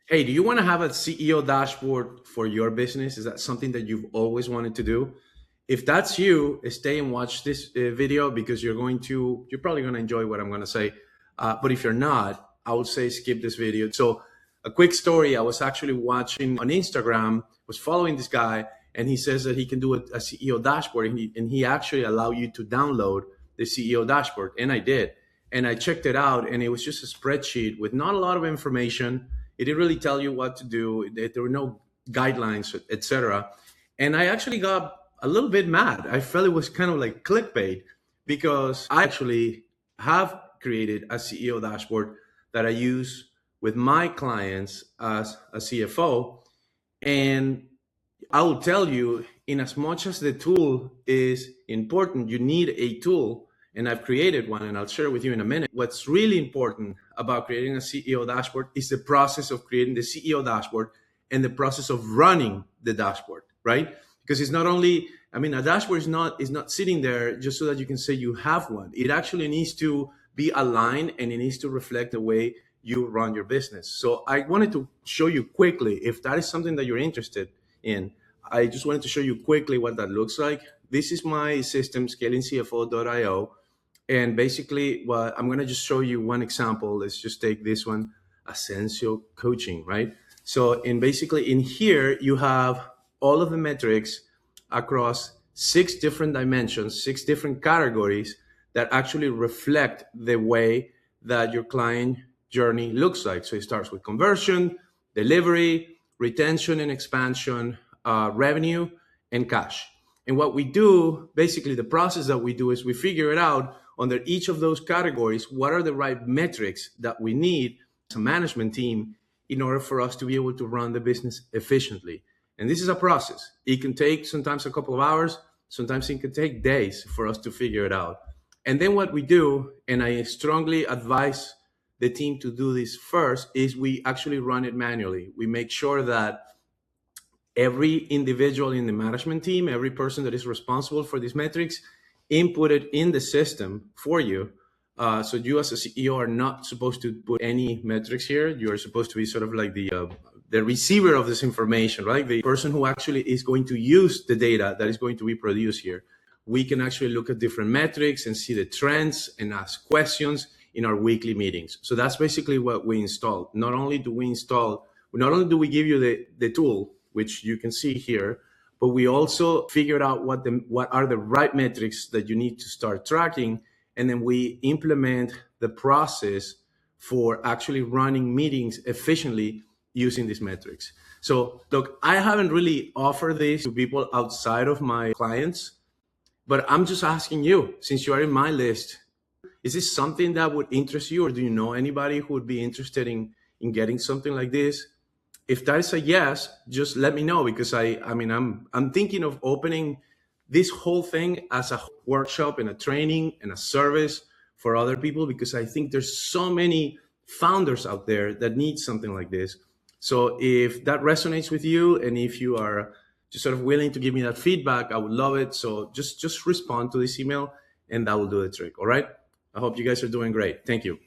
Hey, do you want to have a CEO dashboard for your business? Is that something that you've always wanted to do? If that's you, stay and watch this video because you're probably going to enjoy what I'm going to say. But if you're not, I would say skip this video. So, a quick story: I was actually watching on Instagram, was following this guy, and he says that he can do a CEO dashboard, and he actually allow you to download the CEO dashboard, and I did, and I checked it out, and it was just a spreadsheet with not a lot of information. It didn't really tell you what to do. There were no guidelines, etc. And I actually got a little bit mad. I felt it was kind of like clickbait because I actually have created a CEO dashboard that I use with my clients as a CFO. And I will tell you, in as much as the tool is important, you need a tool, and I've created one, and I'll share with you in a minute. What's really important about creating a CEO dashboard is the process of creating the CEO dashboard and the process of running the dashboard, right? Because it's not only, I mean, a dashboard is not sitting there just so that you can say you have one. It actually needs to be aligned and it needs to reflect the way you run your business. So I wanted to show you quickly, if that is something that you're interested in, I just wanted to show you quickly what that looks like. This is my system, scalingcfo.io. And basically, what I'm going to just show you one example. Let's just take this one, Ascensio Coaching, right? So, in here, you have all of the metrics across 6 different dimensions, 6 different categories that actually reflect the way that your client journey looks like. So it starts with conversion, delivery, retention and expansion, revenue, and cash. And what we do, basically, the process that we do is we figure it out under each of those categories, what are the right metrics that we need as a management team in order for us to be able to run the business efficiently. And this is a process. It can take sometimes a couple of hours, sometimes it can take days for us to figure it out. And then what we do, and I strongly advise the team to do this first, is we actually run it manually. We make sure that every individual in the management team, every person that is responsible for these metrics, input it in the system for you. So you as a CEO are not supposed to put any metrics here. You're supposed to be sort of like the receiver of this information, right? The person who actually is going to use the data that is going to be produced here. We can actually look at different metrics and see the trends and ask questions in our weekly meetings. So that's basically what we install. Not only do we give you the tool, which you can see here, but we also figured out what are the right metrics that you need to start tracking, and then we implement the process for actually running meetings efficiently using these metrics. So look, I haven't really offered this to people outside of my clients, but I'm just asking you, since you are in my list, is this something that would interest you, or do you know anybody who would be interested in getting something like this? If that is a yes, just let me know, because I'm thinking of opening this whole thing as a workshop and a training and a service for other people, because I think there's so many founders out there that need something like this. So if that resonates with you, and if you are just sort of willing to give me that feedback, I would love it. So just respond to this email and that will do the trick. All right. I hope you guys are doing great. Thank you.